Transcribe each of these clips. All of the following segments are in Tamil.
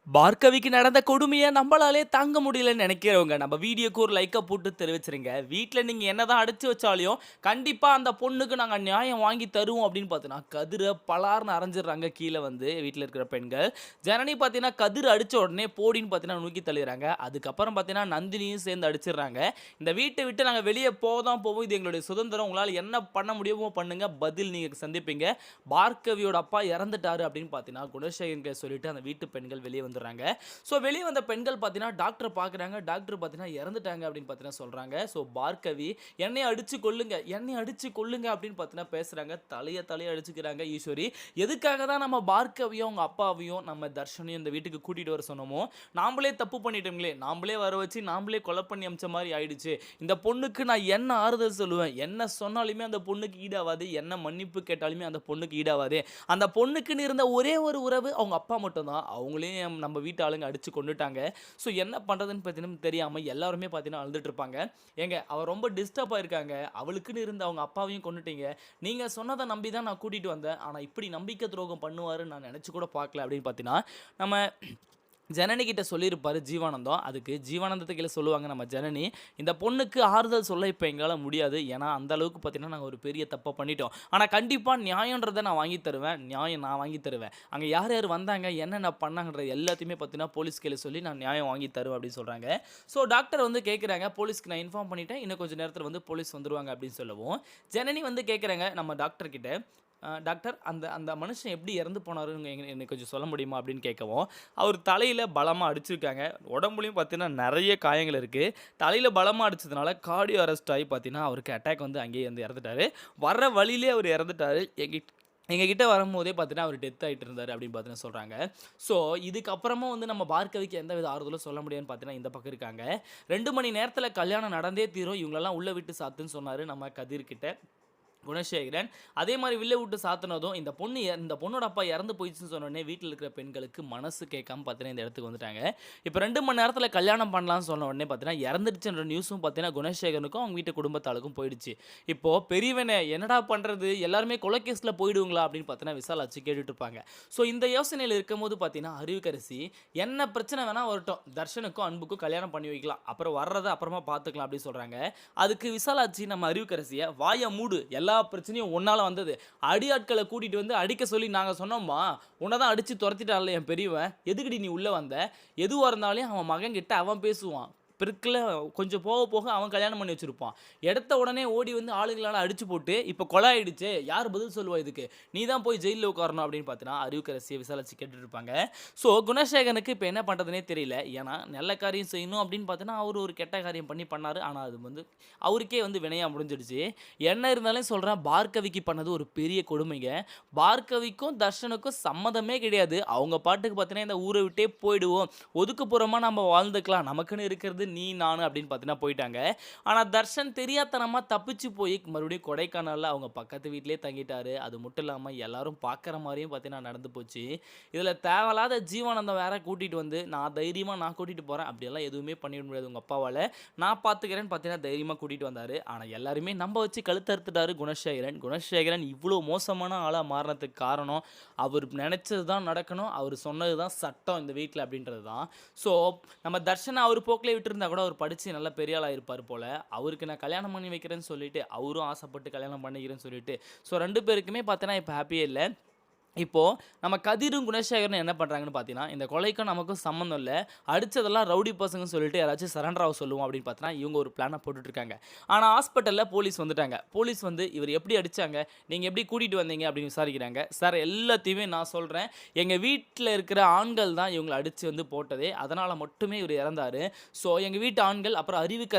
பார்கவிக்கு நடந்த கொடுமைய நம்பளாலே தாங்க முடியலன்னு நினைக்கிறவங்க, நம்ம வீடியோக்கு ஒரு லைக்க போட்டு தெரிவிச்சுருங்க. வீட்ல நீங்க என்னதான் அடிச்சு வச்சாலும், கண்டிப்பா அந்த பொண்ணுக்கு நாங்க நியாயம் வாங்கி தருவோம் அப்படின்னு பார்த்தீங்கன்னா, கதிர பலார்ன்னு அரைஞ்சிடுறாங்க கீழ வந்து வீட்ல இருக்கிற பெண்கள். ஜனனி பார்த்தீங்கன்னா, கதிர் அடிச்ச உடனே போடின்னு பார்த்தீங்கன்னா நூக்கி தள்ளிடுறாங்க. அதுக்கப்புறம் பார்த்தீங்கன்னா, நந்தினியும் சேர்ந்து அடிச்சிடுறாங்க. இந்த வீட்ட விட்டு நாங்க வெளிய போதான் போவோம். இது எங்களுடைய சுதந்திரம். உங்களால என்ன பண்ண முடியுமோ பண்ணுங்க. பதில் நீங்க சந்திப்பீங்க. பார்கவியோட அப்பா இறந்துட்டாரு அப்படின்னு பார்த்தீங்கன்னா, குணசேகரன் கிட்ட சொல்லிட்டு அந்த வீட்டு பெண்கள் வெளிய வந்துடுறாங்க. ஸோ வெளியே வந்த பெண்கள் பார்த்தீங்கன்னா டாக்டரை பார்க்குறாங்க. டாக்டர் பார்த்தீங்கன்னா இறந்துட்டாங்க அப்படின்னு பார்த்தீங்கன்னா சொல்கிறாங்க. ஸோ பார்கவி என்னைய அடிச்சு கொல்லுங்க, என்னைய அடிச்சு கொல்லுங்க அப்படின்னு பார்த்தீங்கன்னா பேசுகிறாங்க. தலையை அடிச்சுக்கிறாங்க ஈஸ்வரி. எதுக்காக தான் நம்ம பார்கவியும் அவங்க அப்பாவையும் நம்ம தர்ஷனையும் இந்த வீட்டுக்கு கூட்டிகிட்டு வர சொன்னோமோ, நாமளே தப்பு பண்ணிட்டோங்களே, நாமளே வர வச்சு நாமளே கொலை பண்ணி அமிச்ச மாதிரி ஆயிடுச்சு. இந்த பொண்ணுக்கு நான் என்ன ஆறுதல் சொல்லுவேன், என்ன சொன்னாலுமே அந்த பொண்ணுக்கு ஈடாவாது, என்ன மன்னிப்பு கேட்டாலுமே அந்த பொண்ணுக்கு ஈடாவாது. அந்த பொண்ணுக்குன்னு இருந்த ஒரே ஒரு உறவு அவங்க அப்பா மட்டும்தான். அவங்களையும் நம்ம வீட்டு ஆளுங்க அடிச்சு கொண்டுட்டாங்க. ஸோ என்ன பண்ணுறதுன்னு பார்த்தீங்கன்னா தெரியாமல் எல்லாருமே பார்த்தீங்கன்னா அழுதுட்டு இருப்பாங்க. ஏங்க அவள் ரொம்ப டிஸ்டர்ப் ஆயிருக்காங்க, அவளுக்குன்னு இருந்த அவங்க அப்பாவையும் கொண்டுட்டீங்க. நீங்கள் சொன்னதை நம்பி தான் நான் கூட்டிகிட்டு வந்தேன், ஆனால் இப்படி நம்பிக்கை துரோகம் பண்ணுவாருன்னு நான் நினச்சி கூட பார்க்கல அப்படின்னு பார்த்தீங்கன்னா நம்ம ஜனனி கிட்ட சொல்லியிருப்பாரு ஜீவானந்தம். அதுக்கு ஜீவானந்தத்துக்கு கீழே சொல்லுவாங்க நம்ம ஜனனி, இந்த பொண்ணுக்கு ஆறுதல் சொல்ல இப்போ எங்களால் முடியாது. ஏன்னா அந்த அளவுக்கு பார்த்தீங்கன்னா நாங்கள் ஒரு பெரிய தப்பை பண்ணிட்டோம். ஆனால் கண்டிப்பாக நியாயன்றதை நான் வாங்கி தருவேன், நியாயம் நான் வாங்கி தருவேன். அங்கே யார் யார் வந்தாங்க, என்னென்ன பண்ணாங்கன்ற எல்லாத்தையுமே பார்த்தீங்கன்னா போலீஸ் கீழே சொல்லி நான் நியாயம் வாங்கி தருவேன் அப்படின்னு சொல்கிறாங்க. ஸோ டாக்டர் வந்து கேட்குறாங்க, போலீஸ்க்கு நான் இன்ஃபார்ம் பண்ணிட்டேன், இன்னும் கொஞ்சம் நேரத்தில் வந்து போலீஸ் வந்துருவாங்க அப்படின்னு சொல்லவும், ஜனனி வந்து கேட்குறாங்க நம்ம டாக்டர் கிட்ட, டாக்டர் அந்த அந்த மனுஷன் எப்படி இறந்து போனாருன்னு எனக்கு கொஞ்சம் சொல்ல முடியுமா அப்படின்னு கேட்கவும், அவர் தலையில் பலமாக அடிச்சிருக்காங்க. உடம்புலையும் பார்த்தீங்கன்னா நிறைய காயங்கள் இருக்குது. தலையில் பலமாக அடிச்சதுனால கார்டியோ அரெஸ்ட் ஆகி பார்த்தீங்கன்னா அவருக்கு அட்டாக் வந்து அங்கேயே வந்து இறந்துட்டாரு. வர வழியிலே அவர் இறந்துட்டாரு. எங்ககிட்ட வரும்போதே பார்த்தீங்கன்னா அவர் டெத் ஆகிட்டு இருந்தார் அப்படின்னு பார்த்தீங்கன்னா சொல்கிறாங்க. ஸோ இதுக்கப்புறமா வந்து நம்ம பார்கவிக்கு எந்த வித ஆறுதலும் சொல்ல முடியாதுன்னு பார்த்தீங்கன்னா இந்த பக்கம் இருக்காங்க. 2 மணி நேரத்தில் கல்யாணம் நடந்தே தீரும், இவங்களெல்லாம் உள்ளே விட்டு சாத்துன்னு சொன்னார் நம்ம கதிர்கிட்ட குணசேகரன். அதே மாதிரி வில்ல விட்டு சாத்தினதும் இந்த பொண்ணோட அப்பா இறந்து போயிடுச்சுன்னு சொன்னோடனே வீட்டில் இருக்கிற பெண்களுக்கு மனசு கேட்காம பார்த்தீங்கன்னா இந்த இடத்துக்கு வந்துட்டாங்க. இப்போ 2 மணி நேரத்தில் கல்யாணம் பண்ணலாம்னு சொன்ன உடனே பார்த்தீங்கன்னா இறந்துடுச்சுன்ற நியூஸும் பார்த்தீங்கன்னா குணசேகரனுக்கும் அவங்க வீட்டு குடும்பத்தாளுக்கும் போயிடுச்சு. இப்போது பெரியவனை என்னடா பண்ணுறது, எல்லாருமே கொலைகேஸில் போயிடுங்களா அப்படின்னு பார்த்தீங்கன்னா விசாலாச்சு கேட்டுட்டு இருப்பாங்க. ஸோ இந்த யோசனையில் இருக்கும்போது பார்த்தீங்கன்னா அறிவுக்கரசி என்ன பிரச்சனை வேணால் வரட்டும், தர்ஷனுக்கும் அன்புக்கும் கல்யாணம் பண்ணி வைக்கலாம், அப்புறம் வர்றதை அப்புறமா பார்த்துக்கலாம் அப்படின்னு சொல்கிறாங்க. அதுக்கு விசாலாச்சு நம்ம அறிவுக்கரசியை வாயை மூடு, எல்லா பிரச்சனையும் உன்னால வந்தது, அடியாட்களை கூட்டிட்டு வந்து அடிக்க சொல்லி நாங்க சொன்னோமா, உன்னை தான் அடிச்சு துரத்திட்டான்ல என் பெரியவன், எதுக்குடி நீ உள்ள வந்த, எதுவாக இருந்தாலும் அவன் மகன் கிட்ட அவன் பேசுவான், பிற்கில் கொஞ்சம் போக போக அவன் கல்யாணம் பண்ணி வச்சுருப்பான். எடுத்த உடனே ஓடி வந்து ஆளுங்களால் அடிச்சு போட்டு இப்போ கொலை ஆயிடுச்சு, யார் பதில் சொல்லுவா இதுக்கு, நீ தான் போய் ஜெயிலில் உட்காரணும் அப்படின்னு பார்த்தீங்கன்னா அறிவுக்கரசியை விசாரிச்சு கேட்டுட்டு இருப்பாங்க. ஸோ குணசேகரனுக்கு இப்போ என்ன பண்ணுறதுனே தெரியல. ஏன்னா நல்ல காரியம் செய்யணும் அப்படின்னு பார்த்தீங்கன்னா அவர் ஒரு கெட்ட காரியம் பண்ணார். ஆனால் அது வந்து அவருக்கே வந்து வினையாக முடிஞ்சிடுச்சு. என்ன இருந்தாலும் சொல்கிறேன், பார்கவிக்கு பண்ணது ஒரு பெரிய கொடுமைங்க. பார்கவிக்கும் தர்ஷனுக்கும் சம்மதமே கிடையாது. அவங்க பாட்டுக்கு பார்த்தீங்கன்னா இந்த ஊரை விட்டே போயிடுவோம், ஒதுக்குப்புறமாக நம்ம வாழ்ந்துக்கலாம், நமக்குன்னு இருக்கிறது நீ நான் அப்படின்னு பார்த்தீங்கன்னா போயிட்டாங்க. ஆனால் தர்ஷன் தெரியாதனமாக தப்பிச்சு போய் மறுபடியும் கொடைக்கானலில் அவங்க பக்கத்து வீட்டிலே தங்கிட்டாரு. அது மட்டும் இல்லாமல் எல்லாரும் பார்க்குற மாதிரியும் பார்த்தீங்கன்னா நடந்து போச்சு. இதில் தேவையில்லாத ஜீவானந்தம் வேற கூட்டிகிட்டு வந்து நான் தைரியமாக நான் கூட்டிகிட்டு போகிறேன் அப்படியெல்லாம் எதுவுமே பண்ணிட முடியாது உங்கள் அப்பாவால், நான் பார்த்துக்கிறேன்னு பார்த்தீங்கன்னா தைரியமாக கூட்டிகிட்டு வந்தார். ஆனால் எல்லாருமே நம்ப வச்சு கழுத்தறுத்துட்டாரு குணசேகரன் இவ்வளோ மோசமான ஆளாக மாறினதுக்கு காரணம் அவர் நினச்சது தான் நடக்கணும், அவர் சொன்னது தான் சட்டம் இந்த வீட்டில் அப்படின்றது தான். ஸோ நம்ம தர்ஷனை அவர் போக்கிலே விட்டுருந்தா கூட அவர் படித்து நல்ல பெரிய ஆளாக இருப்பார் போல். அவருக்கு நான் கல்யாணம் பண்ணி வைக்கிறேன்னு சொல்லிட்டு அவரும் ஆசைப்பட்டு கல்யாணம் பண்ணிக்கிறேன்னு சொல்லிட்டு ஸோ 2 பேருக்குமே பார்த்தீங்கன்னா இப்போ ஹாப்பியே இல்லை. இப்போது நம்ம கதிரும் குணசேகரனும் என்ன பண்ணுறாங்கன்னு பார்த்தீங்கன்னா, இந்த கொலைக்கும் நமக்கும் சம்மந்தம் இல்லை, அடித்ததெல்லாம் ரவுடி பசங்கன்னு சொல்லிட்டு யாராச்சும் சரண்டர் ஆக சொல்லுவோம் அப்படின்னு பார்த்தீங்கன்னா இவங்க ஒரு பிளானை போட்டுட்ருக்காங்க. ஆனால் ஹாஸ்பிட்டலில் போலீஸ் வந்துட்டாங்க. போலீஸ் வந்து இவர் எப்படி அடித்தாங்க, நீங்கள் எப்படி கூட்டிகிட்டு வந்தீங்க அப்படின்னு விசாரிக்கிறாங்க. சார் எல்லாத்தையுமே நான் சொல்கிறேன், எங்கள் வீட்டில் இருக்கிற ஆண்கள் தான் இவங்களை அடித்து வந்து போட்டதே, அதனால் மட்டுமே இவர் இறந்தார். ஸோ எங்கள் வீட்டு ஆண்கள், அப்புறம்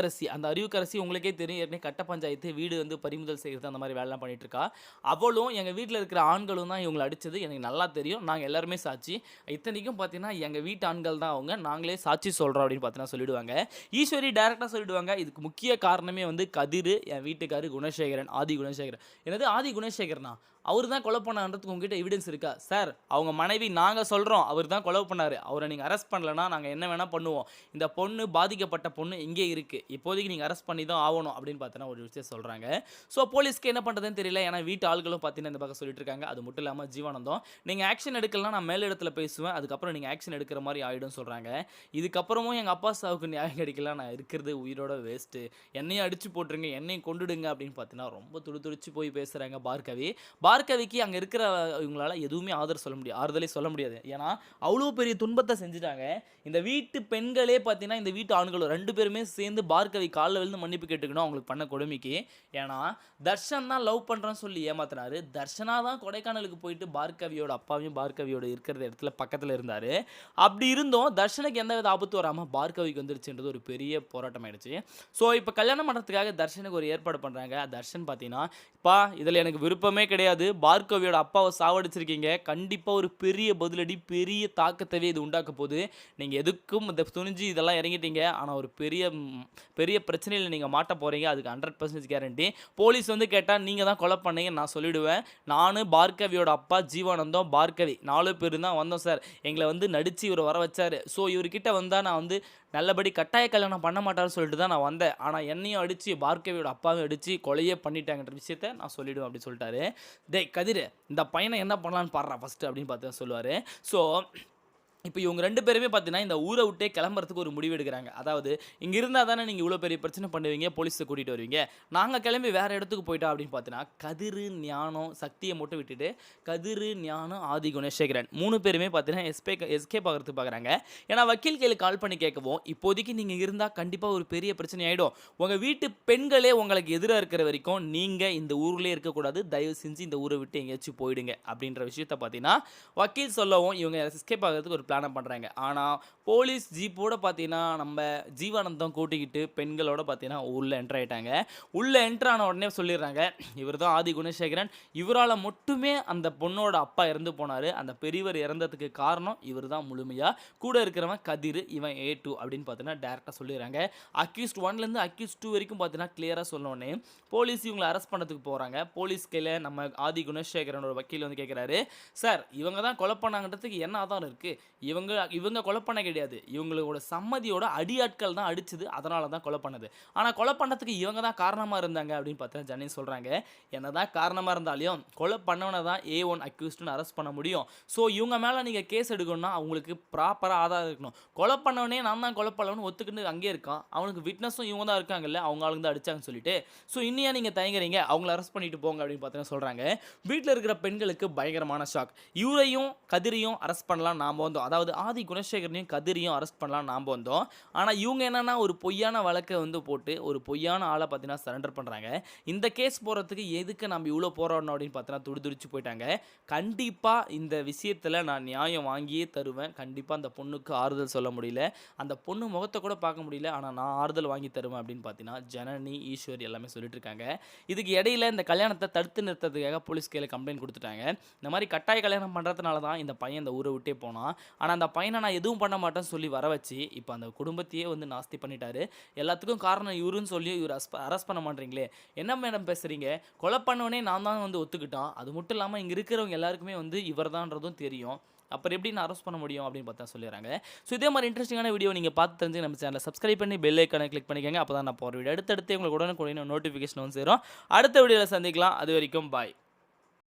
அந்த அறிவுக்கரசி உங்களுக்கே தெரியும், ஏற்கனவே கட்ட பஞ்சாயத்து வீடு வந்து பறிமுதல் செய்கிறது அந்த மாதிரி வேலைலாம் பண்ணிகிட்ருக்கா. அவளும் எங்கள் வீட்டில் இருக்கிற ஆண்களும் தான் இவங்களை அடித்தது எனக்கு நல்லா தெரியும், நாங்கள் எல்லாருமே சாட்சி, இத்தனைக்கும் பார்த்தீங்கன்னா எங்கள் வீட்டு ஆண்கள் தான் அவங்க, நாங்களே சாட்சி சொல்கிறோம் அப்படின்னு பார்த்தீங்கன்னா சொல்லிடுவாங்க. ஈஸ்வரி டைரெக்டாக சொல்லிடுவாங்க, இதுக்கு முக்கிய காரணமே வந்து கதிர், என் வீட்டுக்காரு குணசேகரன், ஆதி குணசேகரன். என்னது ஆதி குணசேகரனா, அவர் தான் கொலை பண்ணான்றதுக்கு உங்ககிட்ட எவிடன்ஸ் இருக்கா? சார் அவங்க மனைவி நாங்க சொல்றோம். அவர் தான் கொலை பண்ணாரு. அவர நீங்க அரெஸ்ட் பண்ணலன்னா நாங்க என்ன வேணா பண்ணுவோம். இந்த பொண்ணு பாதிக்கப்பட்ட பொண்ணு இங்கே இருக்கு. இப்போதைக்கு நீங்க அரெஸ்ட் பண்ணி தான் ஆவணும் அப்படின்னு பார்த்தீங்கன்னா ஒரு விஷயம் சொல்றாங்க. ஸோ போலீஸ்க்கு என்ன பண்றதுன்னு தெரியல. ஏன்னா வீட்டு ஆள்களும் பார்த்தீங்கன்னா இந்த பக்கம் சொல்லிட்டு இருக்காங்க. அது மட்டும் இல்லாம ஜீவானந்தம் நீங்க ஆக்ஷன் எடுக்கலன்னா நான் மேல் இடத்துல பேசுவேன். அதுக்கப்புறம் நீங்க ஆக்ஷன் எடுக்கிற மாரி ஆயிடும் சொல்றாங்க. இதுக்கப்புறமும் எங்க அப்பா சாவுக்கு நியாயம் கிடைக்கல. நான் இருக்கிறது உயிரோட வேஸ்ட்டு. என்னையும் அடிச்சு போட்டுருங்க. என்னையும் கொன்னுடுங்க அப்படின்னு பார்த்தீங்கன்னா ரொம்ப துடிதுடிச்சு போய் பேசுறாங்க பார்கவி. பார்கவிக்கு அங்க இருக்கிற இவங்களால எதுவுமே ஆறுதலே சொல்ல முடியாது. ஏன்னா அவ்வளோ பெரிய துன்பத்த செஞ்சுட்டாங்க. இந்த வீட்டு பெண்களே பார்த்தீங்கன்னா, இந்த வீட்டு ஆண்களும் 2 பேருமே சேர்ந்து பார்கவி கால்ல விழுந்து மன்னிப்பு கேட்டுக்கணும் அவங்களுக்கு பண்ண கொடுமைக்கு. ஏன்னா, தர்ஷன் தான் லவ் பண்றேன்னு சொல்லி ஏமாத்துனாரு. தர்ஷனா தான் கொடைக்கானலுக்கு போயிட்டு பார்கவியோட அப்பாவையும், பார்கவியோட இருக்கிற இடத்துல பக்கத்துல இருந்தாரு. அப்படி இருந்தும் தர்ஷனுக்கு எந்தவித ஆபத்தும் வராம பார்கவிக்கு வந்துருச்சுன்றது ஒரு பெரிய போராட்டம் ஆயிடுச்சு. ஸோ, இப்ப கல்யாணம் பண்றதுக்காக தர்ஷனுக்கு ஒரு ஏற்பாடு பண்றாங்க. தர்ஷன் பார்த்தீங்கன்னா, "அப்பா இதுல எனக்கு விருப்பமே கிடையாது. பார்கவியோட அப்பாவ சாவடிச்சிருக்கீங்க. கண்டிப்பா ஒரு பெரிய பதிலடி, பெரிய தாக்கத்தவே இது உண்டாக்க போகுது. நீங்க எதுக்கும் துணிஞ்சு இதெல்லாம் இறங்கிட்டீங்க. ஆனா ஒரு பெரிய பிரச்சனையில நீங்க மாட்ட போறீங்க. அதுக்கு 100% கேரண்டி. போலீஸ் வந்து கேட்டா நீங்க தான் கொலை பண்ணீங்கன்னு நான் சொல்லிடுவேன். நானு, பார்கவியோட அப்பா, ஜீவானந்தம், பார்கவி 4 பேரும் தான் வந்தோம் சார். எங்கள வந்து நடிச்சு இவரு வர வச்சாரு. ஸோ இவர்கிட்ட வந்தா நான் வந்து நல்லபடி கட்டாய கல்யாணம் பண்ண மாட்டாருன்னு சொல்லிட்டு தான் நான் வந்தேன். ஆனா என்னையும் அடிச்சு, பார்கவியோட அப்பாவையும் அடிச்சு கொலையே பண்ணிட்டாங்கன்ற விஷயத்த நான் சொல்லிடுவேன்" அப்படின்னு சொல்லிட்டாரு. "டேய் கதிரு, இந்த பையனை என்ன பண்ணலான்னு பாருடா ஃபர்ஸ்ட்டு" அப்படின்னு பார்த்து சொல்லுவாரு. ஸோ இப்போ இவங்க 2 பேருமே பார்த்தீங்கன்னா, இந்த ஊர விட்டே கிளம்புறதுக்கு ஒரு முடிவு எடுக்குறாங்க. அதாவது, "இங்க இருந்தா தானே நீங்க இவ்வளோ பெரிய பிரச்சனை பண்ணுவீங்க, போலீஸ கூட்டிட்டு வருவீங்க. நாங்க கிளம்பி வேற இடத்துக்கு போயிட்டோம்" அப்படின்னு பார்த்தீங்கன்னா, கதிரு, ஞானம், சக்திய மட்டும் விட்டுட்டு, கதிரு, ஞானம், ஆதி குணசேகரன் 3 பேருமே பார்த்தீங்கன்னா, எஸ்கேப் ஆகுறதுக்கு பார்க்குறாங்க. ஏன்னா வக்கீல் கையில கால் பண்ணி கேட்கவும், "இப்போதைக்கு நீங்க இருந்தா கண்டிப்பா ஒரு பெரிய பிரச்சனை ஆயிடும். உங்க வீட்டு பெண்களே உங்களுக்கு எதிரா இருக்கிற வரைக்கும், நீங்க இந்த ஊர்லயே இருக்கக்கூடாது. தயவு செஞ்சு இந்த ஊர விட்டு எங்கேயாச்சும் போயிடுங்க" அப்படின்ற விஷயத்த பார்த்தீங்கன்னா, வக்கீல் சொல்லவும் இவங்க எஸ்கேப் ஆகுறதுக்கு ஒரு பிளான பண்றாங்க. ஆனா போலீஸ் ஜீப்போட பார்த்தீங்கன்னா, நம்ம ஜீவானந்தம் கூட்டிக்கிட்டு பெண்களோட பார்த்தீங்கன்னா உள்ள என்டர் ஆயிட்டாங்க. உள்ள என்டர் ஆன உடனே சொல்லிடுறாங்க, "இவர் தான் ஆதி குணசேகரன். இவரால மட்டுமே அந்த பொண்ணோட அப்பா இறந்து போனாரு. அந்த பெரியவர் இறந்ததுக்கு காரணம் இவர் தான் முழுமையா. கூட இருக்கிறவன் கதிரு. இவன் A2" அப்படின்னு பார்த்தீங்கன்னா டைரக்ட்டா சொல்லிடுறாங்க. அக்யூஸ்ட் 1லேருந்து அக்யூஸ்ட் 2 வரைக்கும் பார்த்தீங்கன்னா கிளியரா சொன்ன உடனே போலீஸ் இவங்கள அரெஸ்ட் பண்ணதுக்கு போறாங்க. போலீஸ் கையில நம்ம ஆதி குணசேகரனோட வக்கீல் வந்து கேட்குறாரு, "சார் இவங்க தான் கொலை பண்ணாங்கன்றதுக்கு என்ன ஆதாரம் இருக்கு? இவங்க கொலை பண்ண கிடையாது. இவங்களோட சம்மதியோட அடியாட்கள் தான் அடிச்சது. அதனால தான் கொலை பண்ணது. ஆனா கொலை பண்ணதுக்கு இவங்க தான் காரணமா இருந்தாங்க" அப்படின்னு பார்த்தீங்கன்னா ஜனனி சொல்றாங்க. என்னதான் காரணமா இருந்தாலும் கொலை பண்ணவன தான் A1 அக்யூஸ்ட்னு அரெஸ்ட் பண்ண முடியும். ஸோ இவங்க மேல நீங்க கேஸ் எடுக்கணும்னா அவங்களுக்கு ப்ராப்பரா ஆதாரம் இருக்கணும். கொலை பண்ணவனே நான் தான் கொலை பண்ணவன்னு ஒத்துக்கிட்டு அங்கேயே இருக்கான். அவனுக்கு விட்னஸும் இவங்க தான் இருக்காங்கல்ல, அவங்க ஆளுங்க தான் அடிச்சாங்கன்னு சொல்லிட்டு. ஸோ இன்னும் ஏன் நீங்க தயங்குறீங்க? அவங்கள அரெஸ்ட் பண்ணிட்டு போங்க அப்படின்னு பார்த்தீங்கன்னா சொல்றாங்க. வீட்ல இருக்கிற பெண்களுக்கு பயங்கரமான ஷாக். இவரையும் கதிரையும் அரெஸ்ட் பண்ணலாம் நாம வந்தோம். அதாவது ஆதி குணசேகரனையும் கதிரையும் அரெஸ்ட் பண்ணலாம் நாம வந்தோம். ஆனா இவங்க என்னன்னா ஒரு பொய்யான வழக்க வந்து போட்டு ஒரு பொய்யான ஆள பார்த்தீங்கன்னா சரண்டர் பண்றாங்க. இந்த கேஸ் போறதுக்கு எதுக்கு நம்ம இவ்ளோ போராடணும் அப்படின்னு பார்த்தீங்கன்னா துடிதுடிச்சு போயிட்டாங்க. கண்டிப்பா இந்த விஷயத்துல நான் நியாயம் வாங்கியே தருவேன். கண்டிப்பா அந்த பொண்ணுக்கு ஆறுதல் சொல்ல முடியல. அந்த பொண்ணு முகத்த கூட பார்க்க முடியல. ஆனா நான் ஆறுதல் வாங்கி தருவேன் அப்படின்னு பார்த்தீங்கன்னா ஜனனி, ஈஸ்வரி எல்லாமே சொல்லிட்டு இருக்காங்க. இதுக்கு இடையில இந்த கல்யாணத்த தடுத்து நிறுத்தறதுக்காக போலீஸ் கையில கம்ப்ளைண்ட் குடுத்துட்டாங்க. இந்த மாரி கட்டாய கல்யாணம் பண்றதுனால தான் இந்த பையன் இந்த ஊர விட்டே போனான். ஆனா அந்த பையன நான் எதுவும் பண்ண மாட்டேன்னு சொல்லி வர வச்சு, இப்ப அந்த குடும்பத்தையே வந்து நாஸ்தி பண்ணிட்டாரு. எல்லாத்துக்கும் காரணம் இவருன்னு சொல்லி இவர அரெஸ்ட் பண்ண மாட்றீங்களே! என்ன மேடம் பேசுறீங்க? கொலை பண்ணவனே நான் தான் வந்து ஒத்துக்கிட்டான். அது மட்டும் இல்லாம இங்க இருக்கிறவங்க எல்லாருக்குமே வந்து இவர் தான்றதும் தெரியும். அப்புறம் எப்படி நான் அரெஸ்ட் பண்ண முடியும் அப்படின்னு பார்த்தா சொல்லிடுறாங்க. ஸோ இதே மாதிரி இன்ட்ரெஸ்டிங்கான வீடியோ நீங்க பார்த்து தெரிஞ்சு நம்ம சேனலை சப்ஸ்கிரைப் பண்ணி பெல் ஐக்கானை கிளிக் பண்ணிக்கங்க. அப்பதான் நான் போற வீடியோ அடுத்தடுத்து உங்களுக்கு உடனுக்குடன் நோட்டிஃபிகேஷன் வந்து சேரும். அடுத்த வீடியோல சந்திக்கலாம். அது வரைக்கும் பாய்.